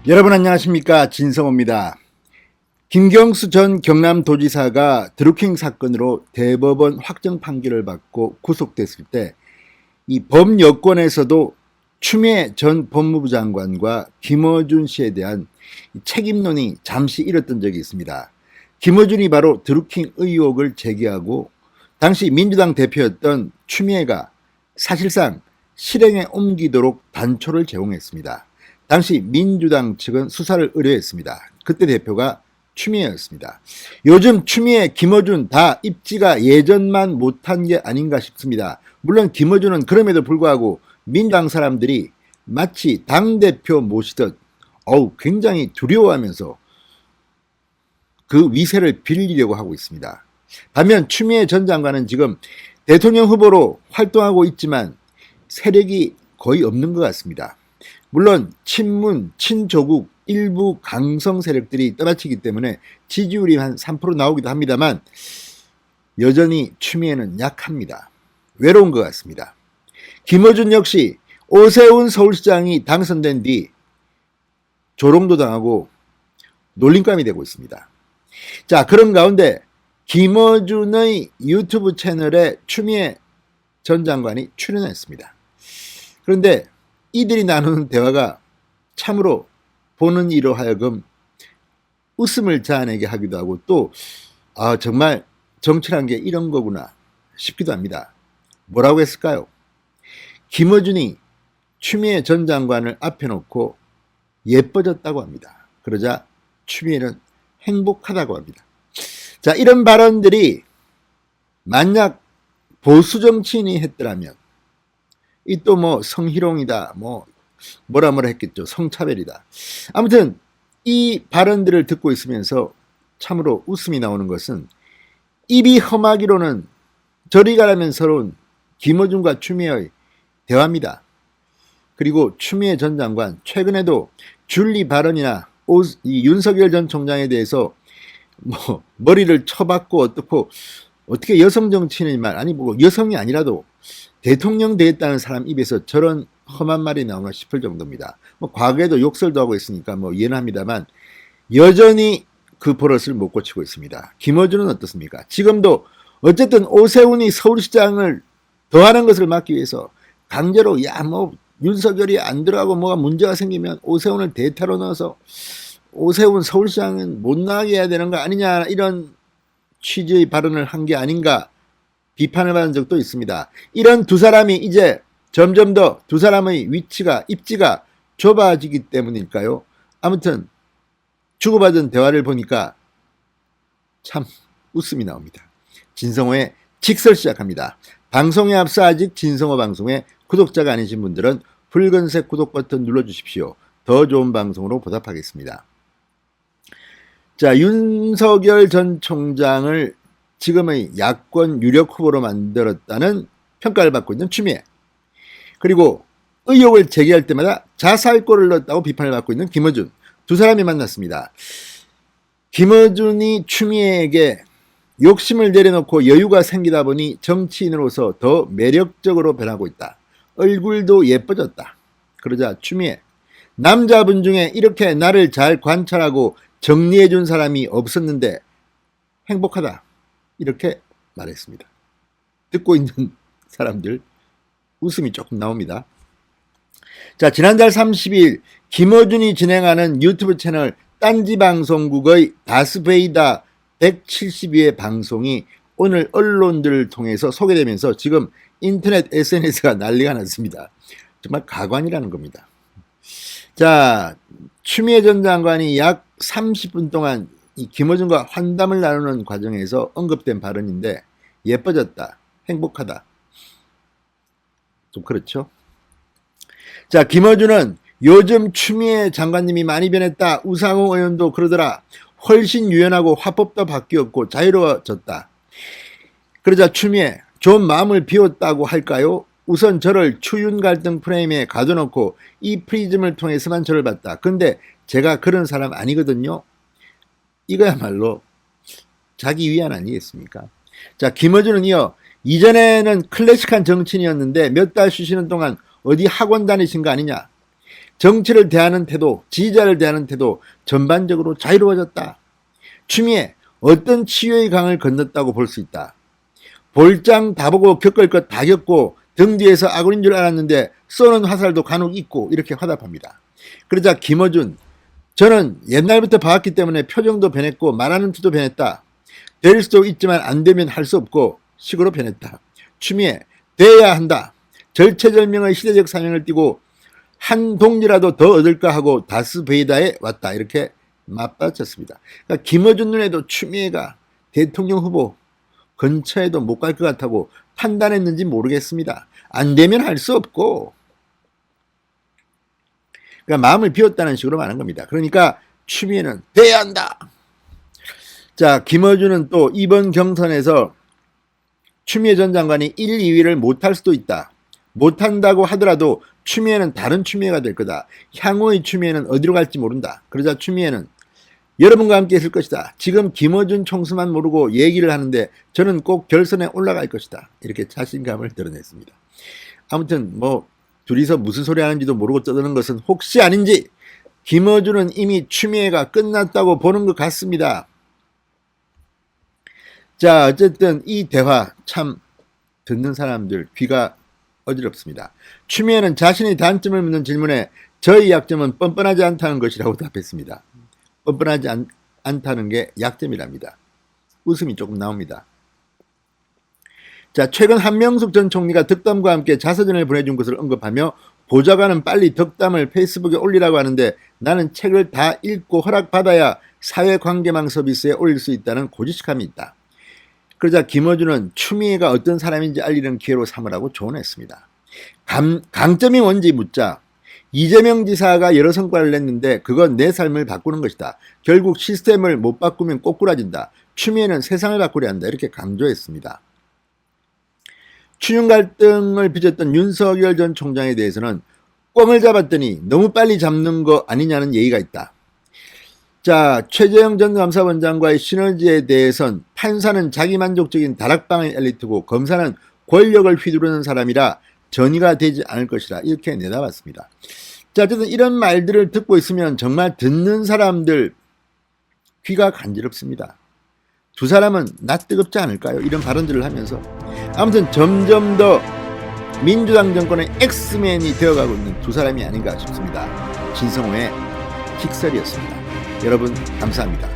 여러분 안녕하십니까, 진성호입니다. 김경수 전 경남도지사가 드루킹 사건으로 대법원 확정 판결을 받고 구속됐을 때 이 범여권에서도 추미애 전 법무부 장관과 김어준 씨에 대한 책임론이 잠시 일었던 적이 있습니다. 김어준이 바로 드루킹 의혹을 제기하고 당시 민주당 대표였던 추미애가 사실상 실행에 옮기도록 단초를 제공했습니다. 당시 민주당 측은 수사를 의뢰했습니다. 그때 대표가 추미애였습니다. 요즘 추미애, 김어준 다 입지가 예전만 못한 게 아닌가 싶습니다. 물론 김어준은 그럼에도 불구하고 민주당 사람들이 마치 당대표 모시듯 굉장히 두려워하면서 그 위세를 빌리려고 하고 있습니다. 반면 추미애 전 장관은 지금 대통령 후보로 활동하고 있지만 세력이 거의 없는 것 같습니다. 물론 친문, 친조국 일부 강성 세력들이 떠받치기 때문에 지지율이 한 3% 나오기도 합니다만 여전히 추미애는 약합니다. 외로운 것 같습니다. 김어준 역시 오세훈 서울시장이 당선된 뒤 조롱도 당하고 놀림감이 되고 있습니다. 자, 그런 가운데 김어준의 유튜브 채널에 추미애 전 장관이 출연했습니다. 그런데 이들이 나누는 대화가 참으로 보는 이로 하여금 웃음을 자아내게 하기도 하고 또 정말 정치란 게 이런 거구나 싶기도 합니다. 뭐라고 했을까요? 김어준이 추미애 전 장관을 앞에 놓고 예뻐졌다고 합니다. 그러자 추미애는 행복하다고 합니다. 자, 이런 발언들이 만약 보수 정치인이 했더라면 이 또 뭐 성희롱이다, 뭐라 했겠죠. 성차별이다. 아무튼 이 발언들을 듣고 있으면서 참으로 웃음이 나오는 것은 입이 험하기로는 저리 가라면서로운 김어준과 추미애의 대화입니다. 그리고 추미애 전 장관 최근에도 줄리 발언이나 이 윤석열 전 총장에 대해서 머리를 쳐박고 어떻게 여성 정치인의 말, 아니 여성이 아니라도 대통령 되겠다는 사람 입에서 저런 험한 말이 나오나 싶을 정도입니다. 과거에도 욕설도 하고 있으니까 이해는 합니다만 여전히 그 버릇을 못 고치고 있습니다. 김어준은 어떻습니까? 지금도 어쨌든 오세훈이 서울시장을 더하는 것을 막기 위해서 강제로 윤석열이 안 들어가고 뭐가 문제가 생기면 오세훈을 대타로 넣어서 오세훈 서울시장은 못 나가게 해야 되는 거 아니냐, 이런 취지의 발언을 한 게 아닌가 비판을 받은 적도 있습니다. 이런 두 사람이 이제 점점 더 두 사람의 입지가 좁아지기 때문일까요? 아무튼 주고받은 대화를 보니까 참 웃음이 나옵니다. 진성호의 직설 시작합니다. 방송에 앞서 아직 진성호 방송에 구독자가 아니신 분들은 붉은색 구독 버튼 눌러주십시오. 더 좋은 방송으로 보답하겠습니다. 자, 윤석열 전 총장을 지금의 야권 유력 후보로 만들었다는 평가를 받고 있는 추미애, 그리고 의혹을 제기할 때마다 자살골을 넣었다고 비판을 받고 있는 김어준, 두 사람이 만났습니다. 김어준이 추미애에게 욕심을 내려놓고 여유가 생기다 보니 정치인으로서 더 매력적으로 변하고 있다. 얼굴도 예뻐졌다. 그러자 추미애, 남자분 중에 이렇게 나를 잘 관찰하고 정리해준 사람이 없었는데 행복하다, 이렇게 말했습니다. 듣고 있는 사람들 웃음이 조금 나옵니다. 자, 지난달 30일 김어준이 진행하는 유튜브 채널 딴지방송국의 다스베이다 172회 방송이 오늘 언론들을 통해서 소개되면서 지금 인터넷 SNS가 난리가 났습니다. 정말 가관이라는 겁니다. 자, 추미애 전 장관이 약 30분 동안 이 김어준과 환담을 나누는 과정에서 언급된 발언인데 예뻐졌다, 행복하다, 좀 그렇죠. 자, 김어준은 요즘 추미애 장관님이 많이 변했다, 우상호 의원도 그러더라, 훨씬 유연하고 화법도 바뀌었고 자유로워졌다. 그러자 추미애, 좀 마음을 비웠다고 할까요? 우선 저를 추윤 갈등 프레임에 가둬놓고 이 프리즘을 통해서만 저를 봤다. 근데 제가 그런 사람 아니거든요. 이거야말로 자기 위안 아니겠습니까? 자, 김어준은 이전에는 클래식한 정치인이었는데 몇 달 쉬시는 동안 어디 학원 다니신 거 아니냐? 정치를 대하는 태도, 지지자를 대하는 태도 전반적으로 자유로워졌다. 추미애 어떤 치유의 강을 건넜다고 볼 수 있다. 볼장 다 보고 겪을 것 다 겪고 등 뒤에서 아군인 줄 알았는데 쏘는 화살도 간혹 있고 이렇게 화답합니다. 그러자 김어준, 저는 옛날부터 봐왔기 때문에 표정도 변했고 말하는 투도 변했다. 될 수도 있지만 안 되면 할 수 없고 식으로 변했다. 추미애, 돼야 한다. 절체절명의 시대적 사명을 띠고 한 동리라도 더 얻을까 하고 다스베이다에 왔다. 이렇게 맞받쳤습니다. 그러니까 김어준 눈에도 추미애가 대통령 후보 근처에도 못 갈 것 같다고 판단했는지 모르겠습니다. 안 되면 할 수 없고, 그러니까 마음을 비웠다는 식으로 말한 겁니다. 그러니까 추미애는 돼야 한다. 자, 김어준은 또 이번 경선에서 추미애 전 장관이 1, 2위를 못할 수도 있다. 못한다고 하더라도 추미애는 다른 추미애가 될 거다. 향후의 추미애는 어디로 갈지 모른다. 그러자 추미애는 여러분과 함께 있을 것이다. 지금 김어준 총수만 모르고 얘기를 하는데 저는 꼭 결선에 올라갈 것이다. 이렇게 자신감을 드러냈습니다. 아무튼 뭐 둘이서 무슨 소리 하는지도 모르고 떠드는 것은 혹시 아닌지 김어준은 이미 추미애가 끝났다고 보는 것 같습니다. 자, 어쨌든 이 대화 참 듣는 사람들 귀가 어지럽습니다. 추미애는 자신의 단점을 묻는 질문에 저의 약점은 뻔뻔하지 않다는 것이라고 답했습니다. 뻔뻔하지 않다는 게 약점이랍니다. 웃음이 조금 나옵니다. 자, 최근 한명숙 전 총리가 덕담과 함께 자서전을 보내준 것을 언급하며 보좌관은 빨리 덕담을 페이스북에 올리라고 하는데 나는 책을 다 읽고 허락받아야 사회관계망 서비스에 올릴 수 있다는 고지식함이 있다. 그러자 김어준은 추미애가 어떤 사람인지 알리는 기회로 삼으라고 조언했습니다. 강점이 뭔지 묻자 이재명 지사가 여러 성과를 냈는데 그건 내 삶을 바꾸는 것이다. 결국 시스템을 못 바꾸면 꼬꾸라진다. 추미애는 세상을 바꾸려 한다. 이렇게 강조했습니다. 추윤 갈등을 빚었던 윤석열 전 총장에 대해서는 꽝을 잡았더니 너무 빨리 잡는 거 아니냐는 얘기가 있다. 자, 최재형 전 감사원장과의 시너지에 대해선 판사는 자기만족적인 다락방의 엘리트고 검사는 권력을 휘두르는 사람이라 전이가 되지 않을 것이라 이렇게 내다봤습니다. 자, 어쨌든 이런 말들을 듣고 있으면 정말 듣는 사람들 귀가 간지럽습니다. 두 사람은 낯뜨겁지 않을까요? 이런 발언들을 하면서. 아무튼 점점 더 민주당 정권의 엑스맨이 되어가고 있는 두 사람이 아닌가 싶습니다. 진성호의 킥설이었습니다. 여러분 감사합니다.